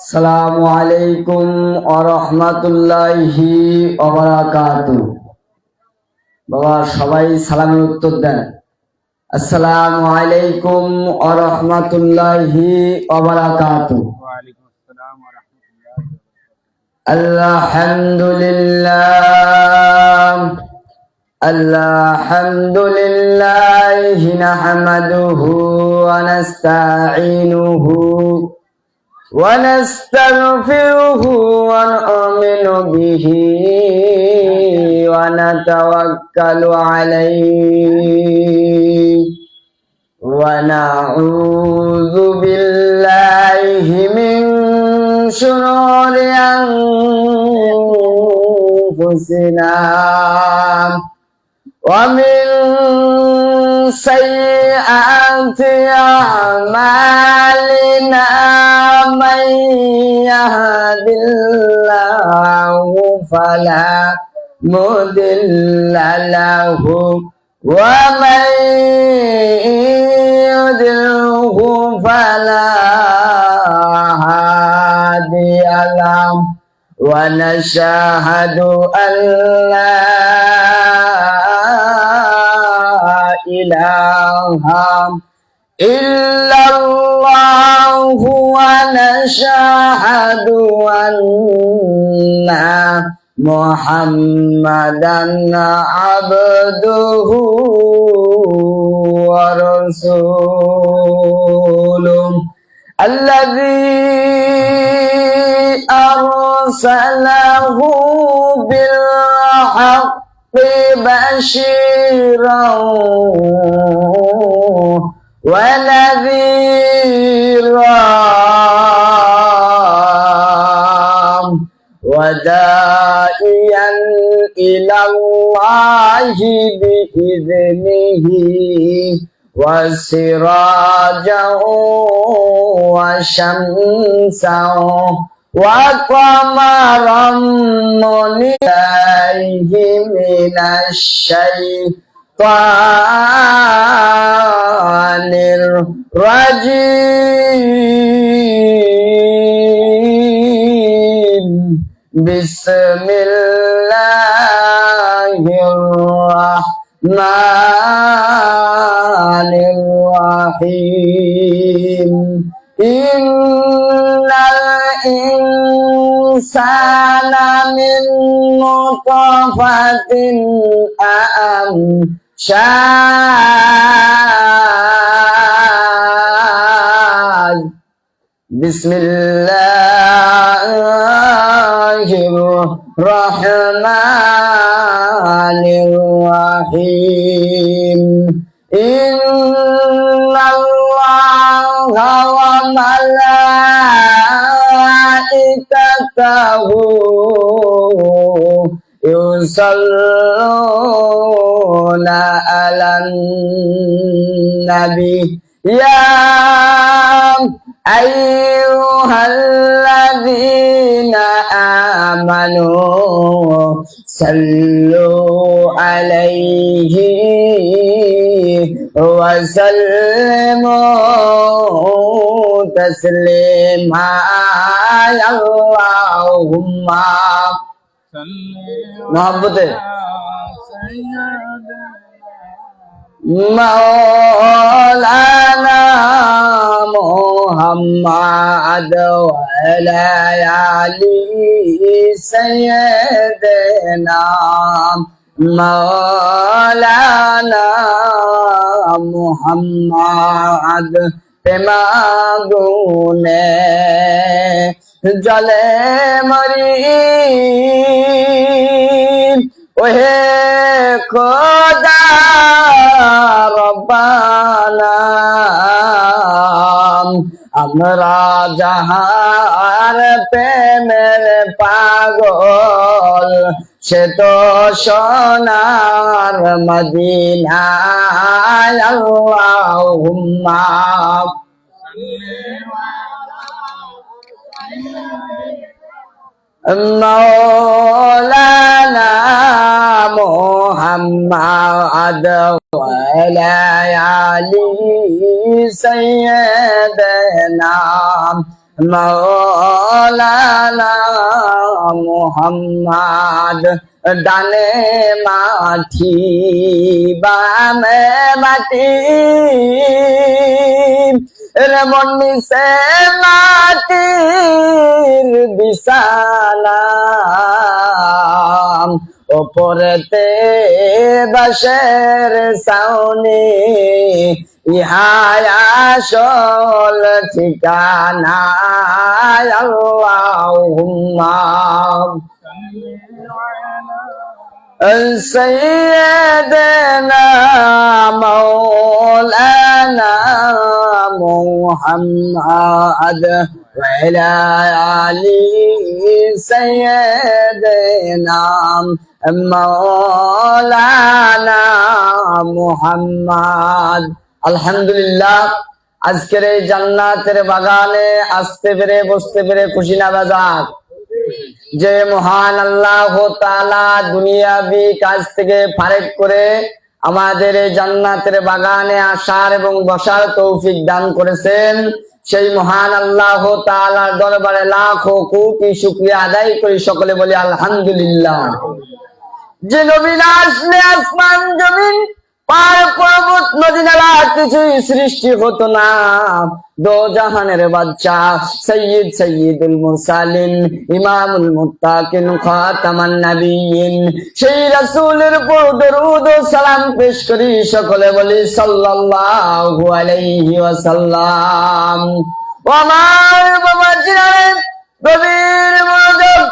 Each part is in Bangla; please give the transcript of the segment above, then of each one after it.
আসসালামু আলাইকুম ওয়া রাহমাতুল্লাহি ওয়া বারাকাতুহু। বাবা সবাই সালামের উত্তর দেন। আসসালামু আলাইকুম ওয়া রাহমাতুল্লাহি ওয়া বারাকাতুহু। ওয়া আলাইকুম আসসালাম ওয়া রাহমাতুল্লাহি ওয়া বারাকাতুহু। আলহামদুলিল্লাহ আলহামদুলিল্লাহি নাহমাদুহু ওয়া নাস্তাঈনুহু ونستغفره ونؤمن به ونتوكل عليه ونعوذ بالله من شرور أنفسنا ومن سيئات أعمالنا من يهد الله فلا مضل له ومن يضلله فلا هادي له ونشهد أن لا إله إلا الله ونشهد أن محمدا عبده ورسوله الذي أرسله بالحق بشيرا ونذيرا وداعيا إلى الله بإذنه وسراجا وشمسا وقمرا منيره من الشيطان الرجيم بسم الله الرحمن الرحيم إن الإنسان من نطفة أمشاج بسم الله الرحمن الرحيم إن الله وملائكته يصلون على النبي يا أيها الذين آمنوا صلوا عليه وسلموا تسليما اللهم محبت مولانا محمد وعلى آله سيدنا مولانا محمد প্রেমা গুনে জলে মরি ওহে খোদা রব্বানা আমরা যাহার প্রেমের পাগল সে তো সোনার মদিনায় আল্লাহুম্মা مولانا محمد وعلى آل سيدنا مولانا محمد ডানে মাটি বামে মাটি রে মন মিশে মাটির বিছানা ওপরেতে বাঁশের ছাউনি ইহাই আসল ঠিকানা আল্লাহুম্মা سيدنا مولانا محمد وعلى آل سيدنا مولانا محمد আলহামদুলিল্লাহ আজকের এই জান্নাতের বাগানে আসতে পেরে বসতে পেরে খুশি না বাজার যে মহান আল্লাহ তাআলা দুনিয়াবি কাজ থেকে ফারেক করে আমাদের এই জান্নাতের বাগানে আসার এবং বসার তৌফিক দান করেছেন সেই মহান আল্লাহ তাআলার দরবারে লাখো কোটি শুকরিয়া আদায় করি সকলে বলি আলহামদুলিল্লাহ। যে নবী না আসলে আসমান জমিন পাহাড় পর্বত নদী নালা কিছুই সৃষ্টি হতো না। দো জাহানের বাদশা সৈয়দ সৈয়দুল মুরসালিন ইমামুল মুত্তাকিন খাতামান নবিয়্যিন সেই রাসূলের উপর দরুদ ও সালাম পেশ করি সকলে বলি সাল্লাল্লাহু আলাইহি ওয়াসাল্লাম। ও আমার বাবাজিরা গভীর মনোযোগ,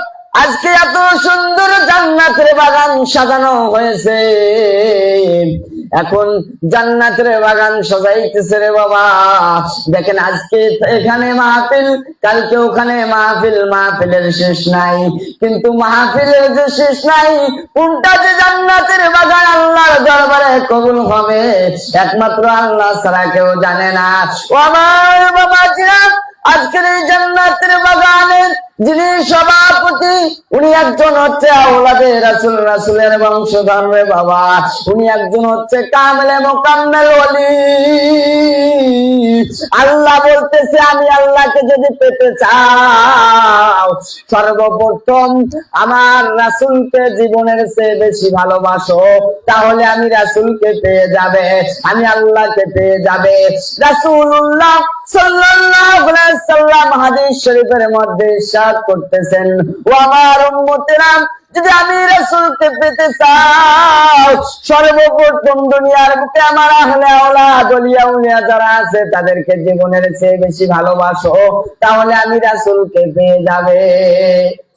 আজকে এত সুন্দর জান্নাতের বাগান সাজানো হয়েছে, এখন জান্নাতের বাগান সাজাইতেছে রে বাবা। দেখেন আজকে এখানে মাহফিল, কালকে ওখানে মাহফিল, মাহফিলের শেষ নাই, কিন্তু মাহফিলের যে শেষ নাই কোনটা যে জান্নাতের বাগান আল্লাহর দরবারে কবুল হবে একমাত্র আল্লাহ ছাড়া কেউ জানে না। ও আমার বাবাজিরা, আজকের এই জান্নাতের বাগানের যিনি সভাপতি উনি একজন হচ্ছে আওলাদে রাসূল, রাসূলের বংশধর রে বাবা। উনি একজন হচ্ছে কামেলে মোকাম্মেল ওলি। আল্লাহ বলতেছে আমি আল্লাহকে যদি পেতে চাও সর্বপ্রথম আমার রাসূলকে জীবনের চেয়ে বেশি ভালোবাসো, তাহলে আমি রাসূলকে পেয়ে যাবে, আমি আল্লাহকে পেয়ে যাবে। রাসূলুল্লাহ সাল্লাল্লাহু আলাইহি সাল্লাম হাদিস শরীফের মধ্যে ইরশাদ করতেছেন, ও আমার উম্মতেরা, যদি আমি রাসূলকে পেতে চাও সর্বপ্রথম দুনিয়ার বুকে আমার আহলে আওলাদ ওলিয়া উলিয়া যারা আছে তাদেরকে জীবনের চেয়ে বেশি ভালোবাসো, তাহলে আমি রাসূলকে পেয়ে যাবে।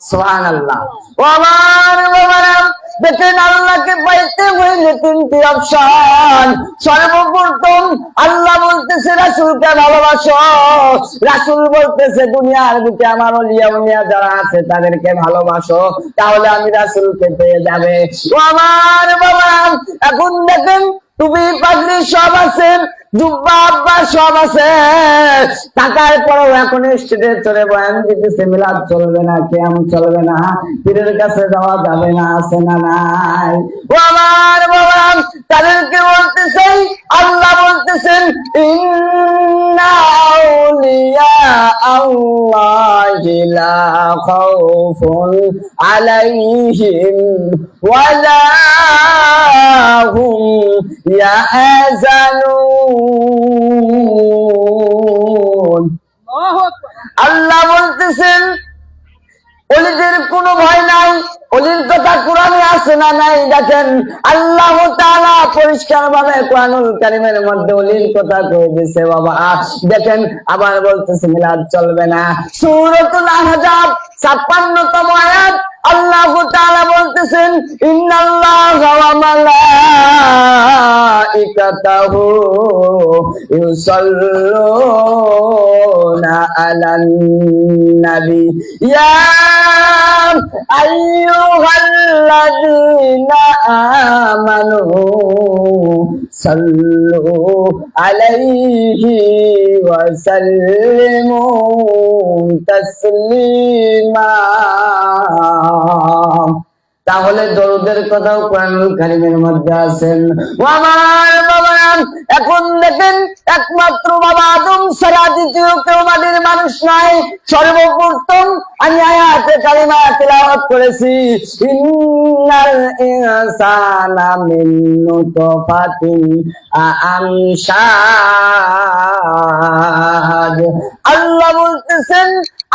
সুবহানাল্লাহ। ও আমার বাবারা, দেখেন আল্লাহকে পাইতে হইলে তিনটি অপশন। সর্বপ্রথম আল্লাহ বলতেছে রাসূলকে ভালোবাসো, রাসূল বলতেছে দুনিয়ার বুকে আমার ওলিয়া উলিয়া যারা আছে তাদেরকে ভালোবাসো, তাহলে আমি রাসূলকে পেয়ে যাবে। ও আমার বাবারা, এখন দেখেন টুপি পাগড়ি সব আছে, জুব্বা আব্বা সব আছে, টাকার পরেও এখন স্টেজে চলে বয়ান দিতেছে মিলাদ চলবে না, কিয়াম চলবে না, পীরের কাছে যাওয়া যাবে না, আছে না নাই? ও আমার বাবা, তাদেরকে বলতেছে আল্লাহ বলতেছেন ইন্না আউলিয়া আল্লাহি লা খাউফুন আলাইহিম ওয়ালা হুম ইয়াহজানুন। আল্লাহ বলতেছেন ওলিদের কোনো ভয় নাই। ওলির কথা কোরআনে আছে না নাই? দেখেন আল্লাহ তাআলা পরিষ্কার ভাবে কোরআনুল কারীমের মধ্যে ওলির কথা কয়ে দিয়েছে বাবা। দেখেন আবার বলতেছে মিলাদ চলবে না, সূরাতুল আহজাব 56তম আয়াত আল্লাহ তাআলা বলতেছেন ইন্নাল্লাহা ওয়া মালাইকাতাহু ইউসাল্লুনা আলান নবী ইয়া আইয়ুহাল্লাযীনা আমানু সাল্লু আলাইহি ওয়া সাল্লিমু তাসলিমা। তাহলে দরুদের কথাও কোরআনুল কারীমের মধ্যে আছেন। ও আমার বাবা, এখন দেখেন একমাত্র বাবা আদম ছাড়া দ্বিতীয় কেউ মাটির মানুষ নাই। সর্বপ্রথম আমি আয়াতে কালিমা তিলাওয়াত করেছি, ইন্নাল ইনসানা মিন নুতফাতিন আমশাজ। আল্লাহ বলতেছেন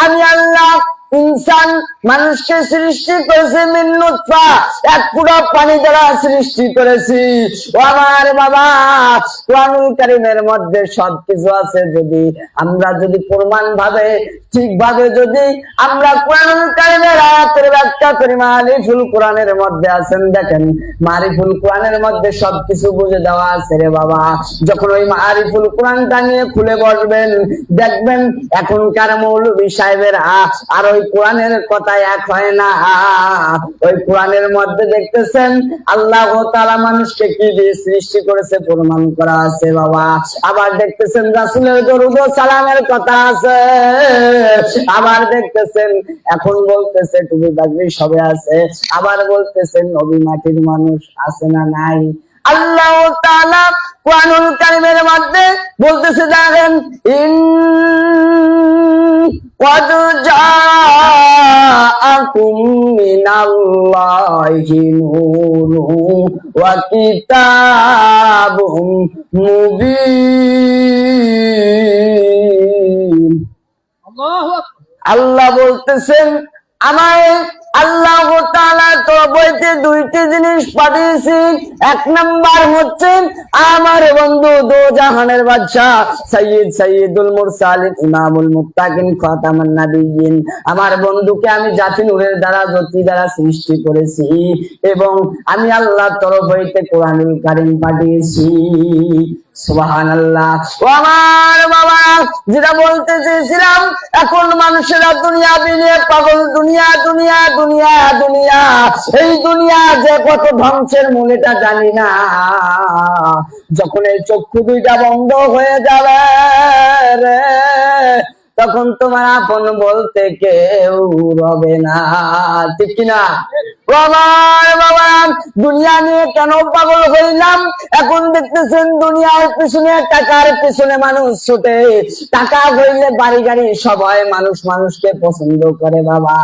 আমি আল্লাহ ইনসান মানুষকে সৃষ্টি করেছি মিন নুতফা, এক পুরো পানি দ্বারা সৃষ্টি করেছি। ও আমার বাবা, কোরআনুল কারীমের মধ্যে সবকিছু আছে। যদি আমরা প্রমাণ ভাবে ঠিকভাবে যদি আমরা কোরআনুল কারীমের আয়াতের ব্যাখ্যা করি, মারিফুল কোরআনের মধ্যে আছেন, দেখেন মারিফুল কোরআনের মধ্যে সবকিছু বুঝে দেওয়া আছে রে বাবা। যখন ওই মারিফুল কোরআনটা নিয়ে খুলে বসবেন, দেখবেন এখনকার মৌলভী সাহেবেরা আর ওই কোরআনের কথা এক হয় না। ওই কোরআনের মধ্যে দেখতেছেন আল্লাহ তাআলা মানুষকে কি দিয়ে সৃষ্টি করেছে প্রমাণ করা আছে বাবা। আবার দেখতেছেন রাসূলের দরুদ ও সালামের কথা আছে। আবার দেখতেছেন এখন বলতেছে টুপি পাগড়ি সবে আছে। আবার বলতেছেন নবী মাটির মানুষ আছে না নাই। আল্লাহ তাআলা কোরআনুল কারীমের মধ্যে বলতেছে, দেখেন قد جاءكم من الله نور وكتاب مبين। আল্লাহ বলতেছেন আমায় আল্লাহ তাআলা তো বইতে দুইটি জিনিস পাঠিয়েছি। এক নাম্বার হচ্ছে আমার বন্ধু দো জাহানের বাদশা সাইয়্যিদুল মুরসালিন ইমামুল মুত্তাকিন খাতামুন নাবিয়্যিন, আমার বন্ধুকে আমি জাতি নূরের দ্বারা জ্যোতি দ্বারা সৃষ্টি করেছি এবং আমি আল্লাহর তরফ হইতে কোরআনুল কারীম পাঠিয়েছি। সুবহানাল্লাহ। ও আমার বাবা, যেটা বলতে চেয়েছিলাম, এখন মানুষেরা দুনিয়া বিনিয়ে পাগল। দুনিয়া দুনিয়া দুনিয়া দুনিয়া, এই দুনিয়া যে কত ধ্বংসের মূল এটা জানি না। যখন এই চক্ষু দুইটা বন্ধ হয়ে যাবে রে, তখন তোমার আপন বলতে কেউ রবে না, ঠিক কিনা? আমার বাবা, দুনিয়া নিয়ে কেন পাগল হইলাম? এখন দেখতেছেন দুনিয়ার পিছনে, টাকার পিছনে মানুষ ছুটে। টাকা হইলে বাড়ি গাড়ি সবাই মানুষ মানুষকে পছন্দ করে বাবা।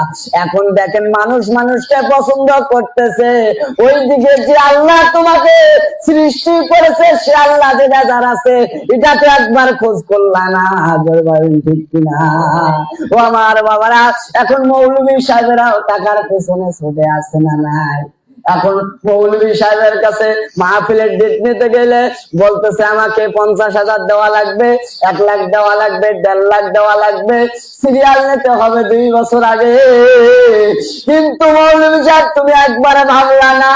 এখন দেখেন মানুষ মানুষকে পছন্দ করতেছে, ওইদিকে যে আল্লাহ তোমাকে সৃষ্টি করেছে সে আল্লাহ যে বেজার আছে, এটা তো একবার খোঁজ করলাম না। ঠিক কিনা? ও আমার বাবারা, এখন মৌলভী সাহেবেরাও টাকার পেছনে ছুটে আছে না নাই? এখন মৌলভী সাহেবের কাছে মাহফিলের ডেট নিতে গেলে বলতেছে আমাকে 50,000 দেওয়া লাগবে, 1 লাখ দেওয়া লাগবে, 1.5 লাখ দেওয়া লাগবে, সিরিয়াল নিতে হবে 2 বছর আগে। কিন্তু মৌলভী সাহেব তুমি একবারে ভাবলা না,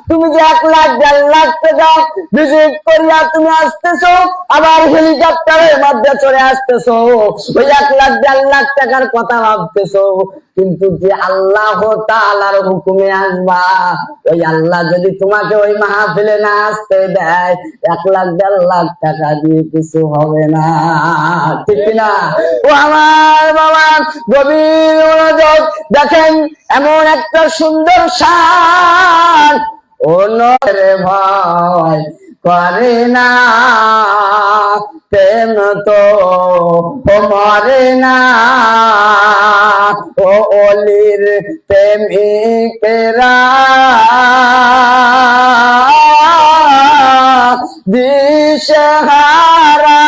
তুমি যে 1 লাখ 1.5 লাখ টাকা ভিজিট করিয়া তুমি আসতেছো, আবার হেলিকপ্টারের মধ্যে চলে আসতেছো, ওই 1 লাখ 1.5 লাখ টাকার কথা ভাবতেছো। কিন্তু যে আল্লাহ তাআলার হুকুমে আসবা, ওই আল্লাহ যদি তোমাকে ওই মাহফিলে না আসতে দেয়, 1 লাখ 1.5 লাখ টাকা দিয়ে কিছু হবে না, ঠিক না? ও আমার বাবা, গভীর মনোযোগ দেখেন, এমন একটা সুন্দর শান ও নরে ভয় করে না, প্রেম তো মরে না, ও অলির প্রেমিকেরা দিশেহারা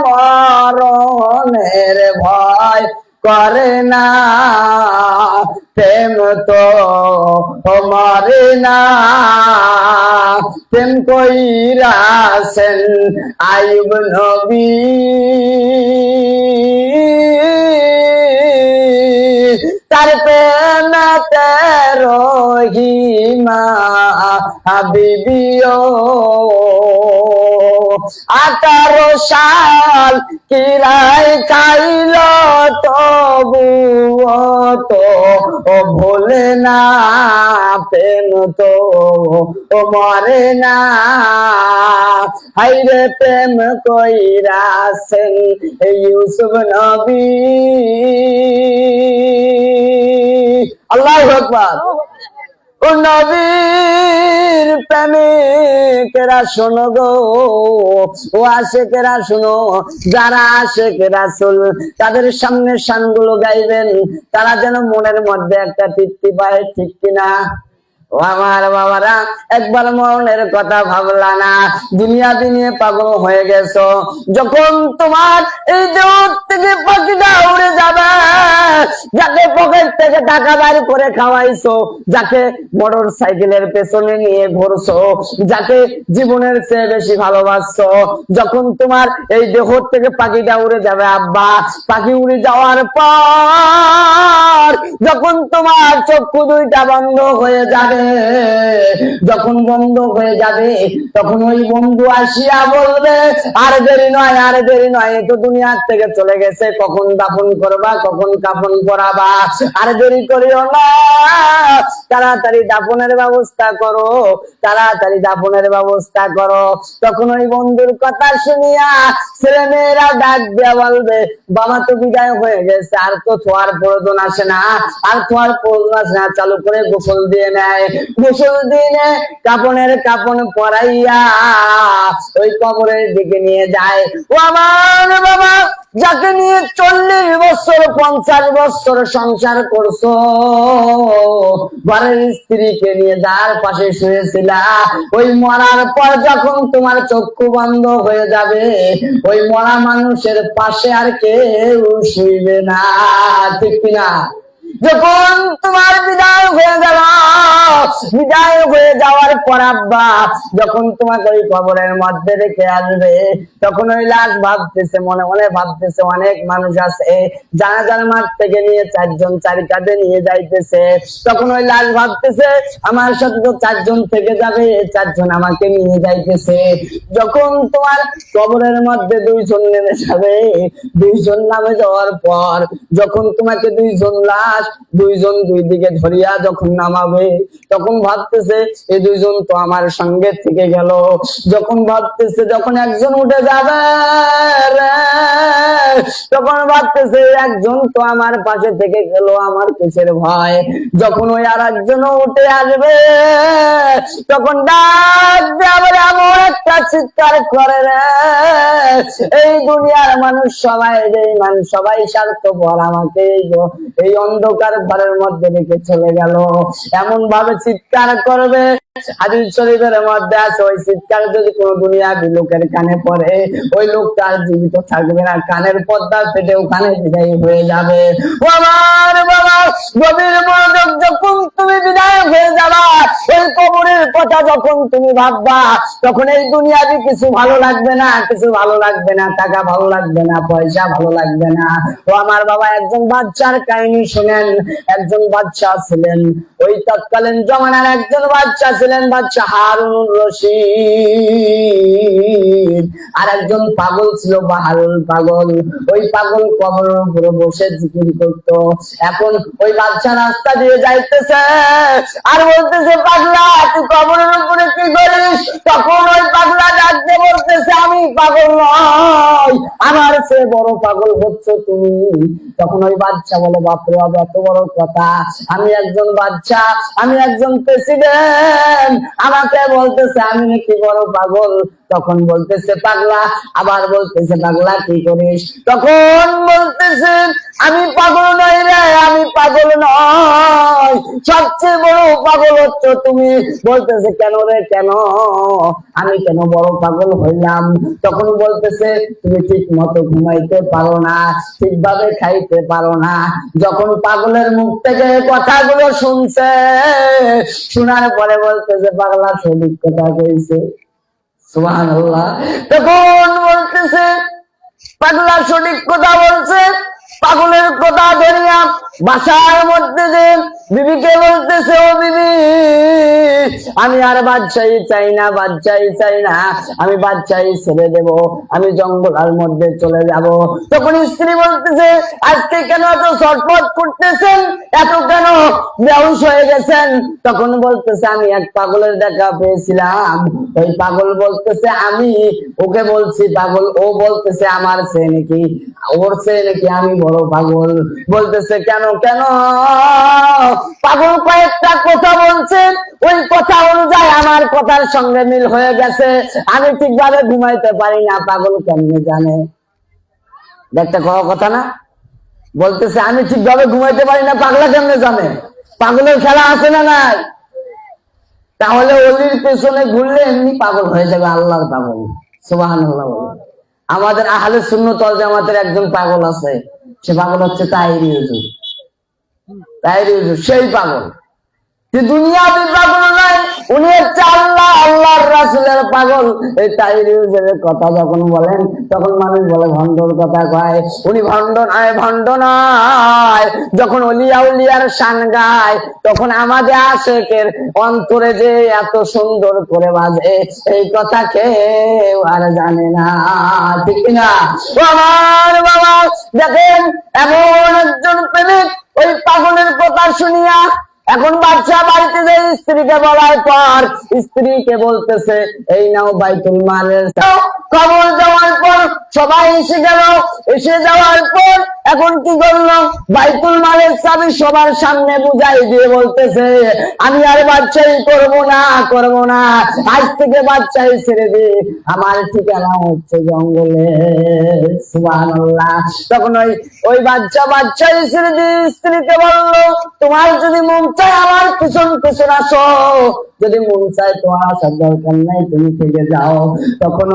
মরণের ভয় করে না, প্রেম তো মরে না। প্রেম কইরাছেন আইয়ুব নবী, তার প্রেমেতে রহিমা হাবিবিও। 18 সাল কিরাই খাইল তবুও তো ভোলে না, প্রেম তো মরে না। হাইরে প্রেম কইরাছেন ইউসুফ নবী। আল্লাহু আকবার। ও নবীর প্রেমিকেরা শোনো গো, ও আশেকেরা শোনো, যারা আশেক রাসূল তাদের সামনে শানগুলো গাইবেন, তারা যেন মনের মধ্যে একটা তৃপ্তি পায়, ঠিক কিনা? ও আমার বাবারা, একবার মরণের কথা ভাবলা না, দুনিয়াবি নিয়ে পাগল হয়ে গেছো। যখন তোমার এই দেহ থেকে পাখিটা উড়ে যাবে, যাকে পকেট থেকে টাকা বাড়ি করে খাওয়াইছো, যাকে মোটর সাইকেলের পেছনে নিয়ে ঘুরছো, যাকে জীবনের চেয়ে বেশি ভালোবাসছো, যখন তোমার এই দেহ থেকে পাখিটা উড়ে যাবে আব্বা, পাখি উড়ে যাওয়ার পর যখন তোমার চক্ষু দুইটা বন্ধ হয়ে যাবে, যখন বন্ধ হয়ে যাবে, তখন ওই বন্ধু আসিয়া বলবে, আর দেরি নয়, আর দেরি নয়, এ তো দুনিয়ার থেকে চলে গেছে, কখন দাফন করবা, কখন কাফন পরাবা, আর দেরি করিও না, তাড়াতাড়ি দাফনের ব্যবস্থা করো, তাড়াতাড়ি দাফনের ব্যবস্থা করো। তখন ওই বন্ধুর কথা শুনিয়া ছেলে মেয়েরা ডাক দিয়া বলবে, বাবা তো বিদায় হয়ে গেছে, আর তো থোয়ার প্রয়োজন আসে না, আর থোয়ার প্রয়োজন আসে না, চালু করে গোসল দিয়ে নেয়, গোসল দিয়ে কাপনের কাপন পরাইয়া ওই কবরের দিকে নিয়ে যায়। ও আমার বাবা, যাকে নিয়ে 40 বছর 50 বছর সংসার করছো, ঘরের স্ত্রীকে নিয়ে যার পাশে শুয়েছিলা, ওই মরার পর যখন তোমার চক্ষু বন্ধ হয়ে যাবে, ওই মরা মানুষের পাশে আর কেউ শুইবে না, ঠিক কিনা? যখন তোমার বিদায় হয়ে গেল, বিদায় হয়ে যাওয়ার পর আব্বা যখন তোমাকে ওই কবরের মধ্যে রেখে আসবে, তখন ওই লাশ ভাবতেছে, মনে মনে ভাবতেছে, অনেক মানুষ আছে, জানাজার মাঠ থেকে নিয়ে 4 জন 4 কাঁধে নিয়ে যাইতেছে, তখন ওই লাশ ভাবতেছে, আমার সাথে তো 4 জন থেকে যাবে, 4 জন আমাকে নিয়ে যাইতেছে। যখন তোমার কবরের মধ্যে 2 জন নেমে যাবে, 2 জন নামে যাওয়ার পর যখন তোমাকে 2 জন লাশ 2 জন 2 দিকে ধরিয়া যখন নামাবে, তখন ভাবতেছে এই 2 জন তো আমার সঙ্গে থেকে গেল, যখন ভাবতেছে যখন একজন উঠে যাবে রে, তখন ভাবতেছে একজন তো আমার পাশে থেকে গেল, আমার কিসের ভয়। যখন ওই আর একজন উঠে আসবে, তখন ডাক দিয়ে আবার এমন একটা চিৎকার করে রে, এই দুনিয়ার মানুষ সবাই বেঈমান, সবাই স্বার্থপর, আমাকে এই অন্ধকার ঘরের মধ্যে রেখে চলে গেল, এমন ভাবে চিৎকার করবে। হাদিস শরীফের মধ্যে আছে, ওই চিৎকার যদি কোন দুনিয়াবি লোকের কানে পড়ে, ওই লোকটা আর জীবিত থাকবে না, কানের পর্দা ফেটে ওখানে বিদায় হয়ে যাবে। ও আমার বাবা, গভীর মনোযোগ, যখন তুমি বিদায় হয়ে যাবা, ওই কবরের কথা যখন তুমি ভাববা, তখন এই দুনিয়াবি কিছু ভালো লাগবে না, কিছু ভালো লাগবে না, টাকা ভালো লাগবে না, পয়সা ভালো লাগবে না। ও আমার বাবা, একজন বাচ্চার কাহিনী শুনেন। একজন বাচ্চা ছিলেন, ওই তৎকালীন জমানার একজন বাচ্চা ছিলেন, বাচ্চা হারুনুর রশিদ। আর একজন পাগল ছিল, বাহারুল পাগল। ওই পাগল কবরের উপরে বসে জিকির করতো। এখন ওই বাচ্চা রাস্তা দিয়ে যাইতেছে আর বলতেছে, পাগলা তুই কবরের উপরে কি করিস? তখন ওই পাগলা ডাকতে বলতেছে, আমি পাগল নয়, আমার চেয়ে বড় পাগল হচ্ছে তুমি। তখন ওই বাচ্চা বলে, বাপরে বাবা, এত বড় কথা, আমি একজন বাচ্চা, আমি একজন প্রেসিডেন্ট, আমাকে বলতেছে আমি নাকি বড় পাগল। তখন বলতেছে পাগলা, আবার বলতেছে পাগলা কি করিস? তখন বলতেছে, আমি পাগল নই রে, আমি পাগল নয়, সবচেয়ে বড় পাগল হচ্ছে তুমি। বলতেছে কেন রে, কেন, আমি কেন বড় পাগল হইলাম? তখন বলতেছে, তুমি ঠিক মতো ঘুমাইতে পারো না, ঠিকভাবে খাইতে পারো না। যখন পাগলের মুখ থেকে কথাগুলো শুনছে, শোনার পরে বলতেছে পাগলা সঠিক কথা কইছে, সুবহানাল্লাহ। তখন বলতেছে পাগলা সঠিক কথা বলছে। পাগলের কথা ধরিয়া বাসার মধ্যে যে বিবিকে বলতেছে, ও বিবি, আমি আর বাচ্চাই চাই না, বাচ্চাই চাই না, আমি বাচ্চাই ছেড়ে দেব, আমি জঙ্গলের মধ্যে চলে যাব। তখন স্ত্রী বলতেছে, আজকে কেন এত ছটফট করতেছেন, এত কেন বেহুশ হয়ে গেছেন? তখন বলতেছে, আমি এক পাগলের দেখা পেয়েছিলাম। ওই পাগল বলতেছে, আমি ওকে বলছি পাগল, ও বলতেছে আমার চেয়ে নাকি, ওর চেয়ে নাকি আমি বড় পাগল। বলতেছে কেন কেন? পাগল কয়েকটা কথা বলছেন, ওই কথা অনুযায়ী আমার কথার সঙ্গে মিল হয়ে গেছে, আমি ঠিকভাবে ঘুমাইতে পারি না। পাগল কেমনে জানে? দেখতে কথা না বলতেছে, আমি ঠিকভাবে ঘুমাইতে পারি না, পাগলা কেমনে জানে? পাগলের খেলা আছে না নাই? তাহলে অলির পেছনে ঘুরলে এমনি পাগল হয়ে যাবে, আল্লাহর পাগল। সুবহানাল্লাহ। আমাদের আহলে সুন্নাত ওয়াল জামাতের একজন পাগল আছে, সে পাগল হচ্ছে তাহেরি হুজুর। তাহেরি হুজুর সেই পাগল, দুনিয়াবি পাগল নয়, উনি হচ্ছে আল্লাহ আল্লাহর রাসূলের পাগল। এই তাহেরি হুজুরের কথা যখন বলেন তখন মানুষ বলে ভণ্ডর কথা কয়। উনি ভণ্ড নয়, ভণ্ড নয়। যখন ওলিয়া উলিয়ার শান গায় তখন আমাদের আশেকের অন্তরে যে এত সুন্দর করে বাজে, এই কথা কেউ আর জানে না, ঠিক না? আমার বাবা দেখেন, এমন একজন প্রেমিক ওই পাগলের কথা শুনিয়া এখন বাচ্চা বাড়িতে যে স্ত্রীকে বলার পর স্ত্রীকে বলতেছে, এই নাও বাইতুল মালের। খবর দেওয়ার পর সবাই এসে গেল। এসে যাওয়ার পর এখন কি করলো? বাইতুল মালের চাবি সবার সামনে বুঝাই দিয়ে বলতেছে, আমি আর বাচ্চাই করবো না, করবো না, আজ থেকে বাচ্চাই ছেড়ে দি, আমার ঠিকানা হচ্ছে জঙ্গলে। সুবহানাল্লাহ। তখন ওই বাচ্চাই ছেড়ে দিয়ে স্ত্রীকে বললো, তোমার যদি মন চায় আমার পিছন পিছন আসো, যদি মন চায় তোমার আসার দরকার নাই, তুমি থেকে যাও। তখন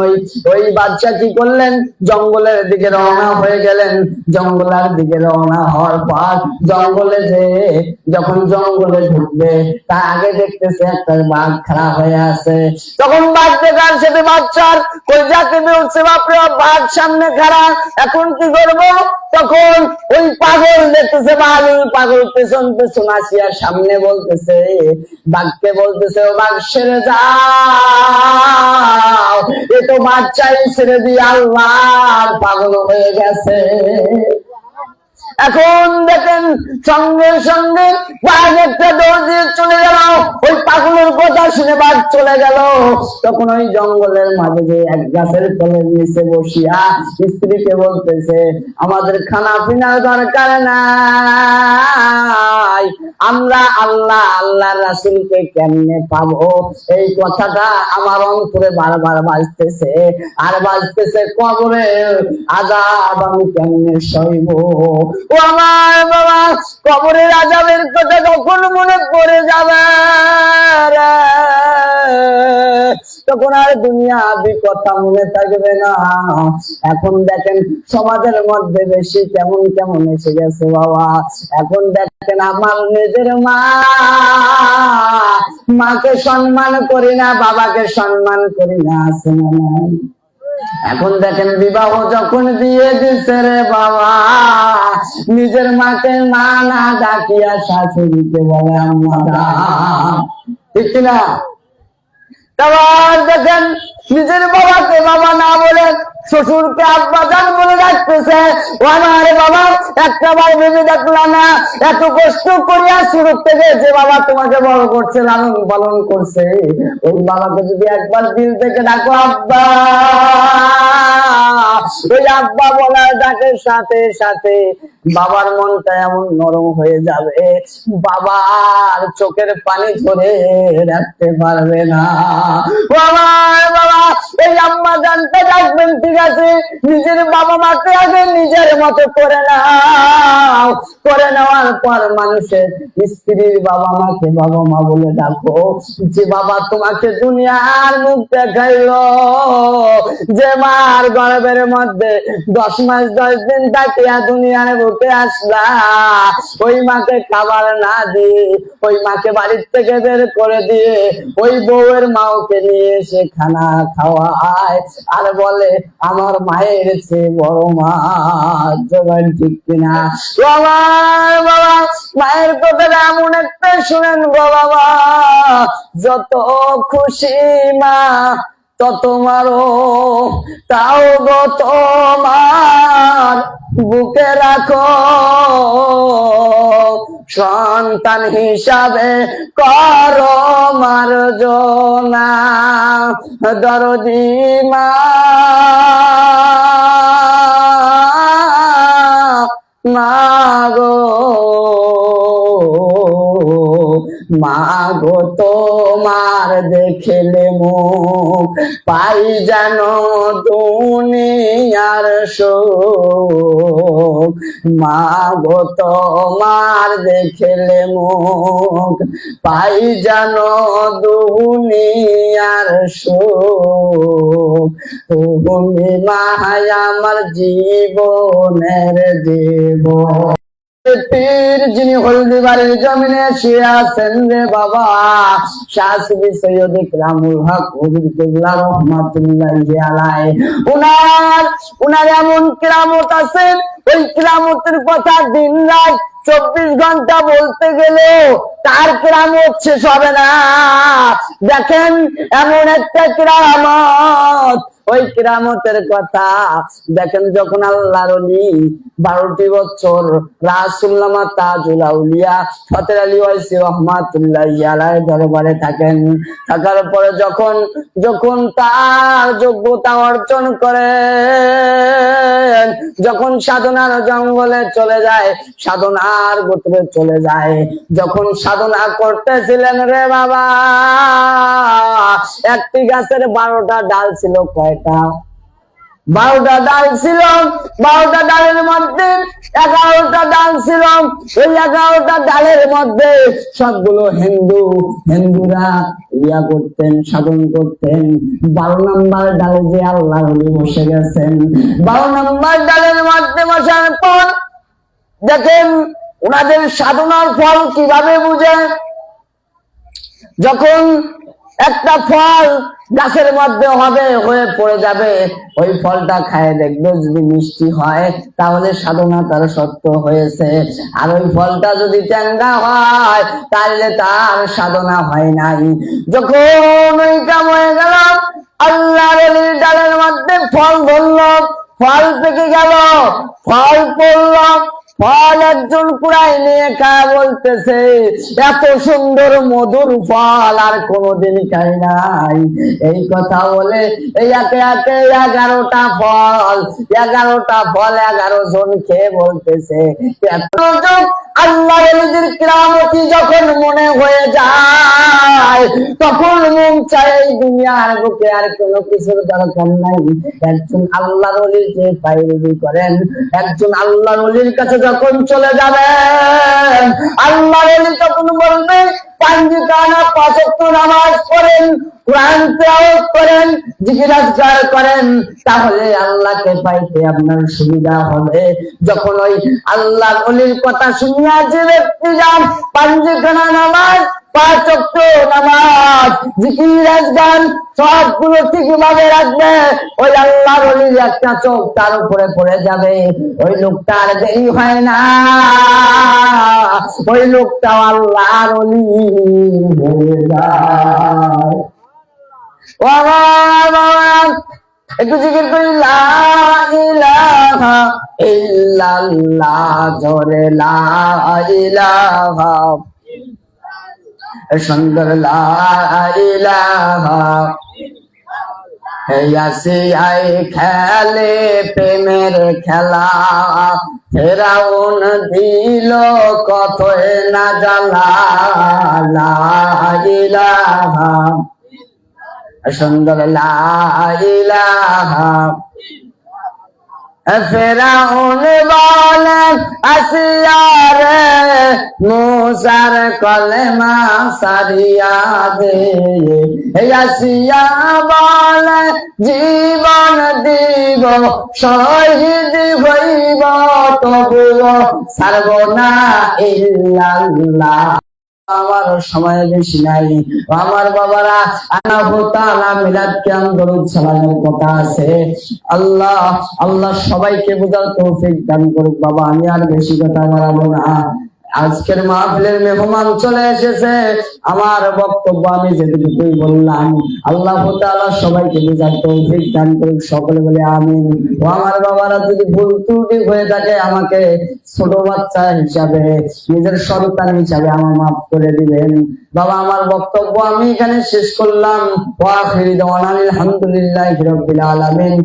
ওই বাচ্চা কি করলেন? জঙ্গলের দিকে রওনা হয়ে গেলেন। জঙ্গলের দিকে রওনা হওয়ার পর জঙ্গলে যে যখন জঙ্গলে ঢুকবে তার আগে দেখতেছে একটা বাঘ খাড়া হয়ে আছে। তখন বাঘ দেখার সাথে বাচ্চার কলজা কেঁপে উঠছে, বাপরে বাঘ সামনে খাড়া, এখন কি করবো? তখন ওই পাগল দেখতেছে বাঘ, পাগল পেছন পেছন আসিয়া সামনে বলতেছে, বাঘকে বলতেছে, ও বাঘ সেরে যাও, এ তো বাচ্চাই ছেড়ে দিয়ে আল্লাহ পাগল হয়ে গেছে। এখন দেখেন সঙ্গে সঙ্গে বাঘ একটা দৌড় দিয়ে চলে গেল, ওই পাগলের কথা শুনে বাঘ চলে গেল। তখন ওই জঙ্গলের মাঝে যে এক গাছের তলের নিচে বসিয়া স্ত্রীকে বলতেছে, আমাদের খানা পিনার দরকার নাই, আমরা আল্লাহ আল্লাহ রাসূলকে কেমনে পাবো? এই কথাটা আমার অন্তরে বারবার বাজতেছে, আর বাজতেছে, কবরে আযাব আমি কেমনে সইব? ও আমার বাবা, কবরের আযাবের কথা কখন মনে পড়ে যাবে তখন আর দুনিয়াবি কথা মনে থাকবে না। এখন দেখেন সমাজের মধ্যে বেশি কেমন কেমন এসে গেছে বাবা। এখন দেখেন আমার নিজের মাকে সম্মান করি না, বাবাকে সম্মান করি না, আছে না নাই? এখন দেখেন বিবাহ যখন দিয়ে দিচ্ছে রে বাবা, নিজের মাকে মা না ডাকিয়া শাশুড়িকে বলে আম্মা দা, ঠিক না? তারপর দেখেন নিজের বাবাকে বাবা না বলে শ্বশুরকে আব্বা জান বলে ডাকতেছে। ও আমার বাবা, একটা বার ভেবে দেখলাম না, এত কষ্ট করিয়া শুরু থেকে যে বাবা তোমাকে বড় করছে, লালন পালন করছে, ওই বাবাকে যদি একবার দিল থেকে ডাকো আব্বা, ওই আব্বা বলার ডাকের সাথে সাথে বাবার মনটা এমন নরম হয়ে যাবে, বাবার চোখের পানি ধরে রাখতে পারবে না। আমার বাবা, এই আম্মা জানতে ডাকবেন, ঠিক আছে, নিজের বাবা মাকে আগে নিজের মতো করে নাও, করে নেওয়ার পর মানুষের স্ত্রীর বাবা মাকে বাবা মা বলে ডাকো। যে বাবা তোমাকে দুনিয়ার মুখ দেখাইলো, যে মার গর্ভের মধ্যে 10 মাস 10 দিন থাকিয়া দুনিয়ার বুকে আসলা, ওই মাকে খাবার না দিয়ে, ওই মাকে বাড়ির থেকে বের করে দিয়ে ওই বউয়ের মাওকে নিয়ে এসে খানা খাওয়ায় আর বলে আমার মায়ের চেয়ে বড় মা, জবান ঠিক কিনা? আমার বাবা, মায়ের কথাটা এমন একটা শুনেন গো বাবা, যত খুশি মা তত মারো, তাও গো তোমার বুকে রাখো, সন্তান হিসাবে করো মার্জনা, দরদি মা মাগো মা গো তোমার দেখলে মুখ পাই যেন দুনিয়ার সুখ। মা গো তোমার দেখলে মুখ পাই যেন দুনিয়ার সুখ। তুমি মাই আমার জীবনের জীবন। পীর যিনি হলদিবাড়ির জমিনে শুয়ে আছেন রে বাবা, শাহ সুফি সৈয়দ ইকরামুল হক হুজুর কিবলা রাহমাতুল্লাহি আলাইহি। উনার এমন কিরামত আছে, ওই কিরামতের কথা দিন রাত 24 ঘন্টা বলতে গেলে তার কিরামত শেষ হবে না। দেখেন এমন একটা কিরামত, ওই কিরামতের কথা দেখেন। যখন আল্লাহর ওলি 12টি বছর রাসূলুল্লাহ তাজুল আউলিয়া ফতেহ আলী ওয়াইসি রাহমাতুল্লাহি আলাইহি দরবারে থাকেন, থাকার পরে যখন তার যোগ্যতা অর্জন করেন, যখন সাধনার জঙ্গলে চলে যায়, সাধনার গোত্রে চলে যায়, যখন সাধনা করতেছিলেন রে বাবা, একটি গাছের 12টা ডাল ছিল। কয়টা? 12টা ডাল ছিল। 12টা ডালের মধ্যে 11টা ডাল ছিল। ওই 11টা ডালের মধ্যে সবগুলো হিন্দুরা করতেন, সাধন করতেন। 12 নম্বর ডালে যে আল্লাহর ওলি বসে গেছেন, 12 নম্বর ডালের মধ্যে বসার পর দেখেন ওনাদের সাধনার ফল কিভাবে বুঝে। যখন একটা ফল গাছের মধ্যে হয়ে পড়ে যাবে, ওই ফলটা খায় দেখবে যদি মিষ্টি হয় তাহলে সাধনা তার সত্য হয়েছে, আর ওই ফলটা যদি ট্যাংরা হয় তাহলে তার সাধনা হয় নাই। যখন ওইটা হয়ে গেল, আল্লাহর ওলির ডালের মধ্যে ফল ধরল, ফল পেকে গেল, ফল পড়ল, ফল একজন কুড়াই নিয়ে খায়, বলতেছে এত সুন্দর মধুর ফল আর কোনোদিন খাই নাই। এই কথা বলে এই একে একে 11টা ফল 11 জন খেয়ে বলতেছে আল্লাহর ওলিদের কিরামতি যখন মনে হয়ে যায়, তখন মন চায় এই দুনিয়ার বুকে আর কোনো কিছুর দরকার নাই। একজন আল্লাহর ওলির যে পায়রবি করেন, একজন আল্লাহর ওলির কাছে যখন চলে যাবেন, আল্লাহর ওলি তখন বলবে 5 টানা 5 ওয়াক্ত নামাজ পড়েন, কোরআন তেলাওয়াত করেন, জিকির আজকার করেন, তাহলে আল্লাহকে পাইতে আপনার সুবিধা হবে। যখন ওই আল্লাহর ওলির কথা শুনিয়া যে ব্যক্তি যান 5 টানা নামাজ, 5 ওয়াক্ত নামাজ, জিকির আজকার সবগুলো ঠিকভাবে রাখবে, ওই আল্লাহর ওলির একটা চোখ তার উপরে পড়ে যাবে। ওই লোকটার দেরি হয় না, ওই লোকটা আল্লাহর ওলি হয়ে যায়। ও আমার একটু জিকির করি, লা ইলাহা ইল্লাল্লাহ, জোরে লা ইলাহা, সুন্দর লা ইলাহা। আসিয়াই খেলে প্রেমের খেলা, ফেরাউন দিল কতই না জ্বালা। লা ইলাহা, সুন্দর লা ইলাহা। ফেরাউন বলে আসিয়া রে, মুসার কলেমা সারিয়া দে। আসিয়া বলে জীবন দিব, শহীদ হইব, তবুও ছাড়ব না ইল্লাল্লাহ। আমার সময় বেশি নাই আমার বাবারা, মিলাদ কিয়াম দরুদ সালামের কথা আছে। আল্লাহ সবাইকে বোঝার তৌফিক দান করুক। বাবা আমি আর বেশি কথা বাড়াবো না, আজকের মাহফিলের মেহমান চলে এসেছে, আমার বক্তব্য আমি যেটুকুই বললাম। আল্লাহ তাআলা সবাইকে বোঝার তৌফিক দান করুক, সকলে বলে আমিন। ও আমার বাবারা, যদি ভুল ত্রুটি হয়ে থাকে আমাকে ছোট বাচ্চা হিসাবে, নিজের সন্তান হিসাবে আমার মাফ করে দিবেন। বাবা আমার বক্তব্য আমি এখানে শেষ করলাম। ওয়া আখিরু দাওয়ানা আলহামদুলিল্লাহি রাব্বিল আলামিন।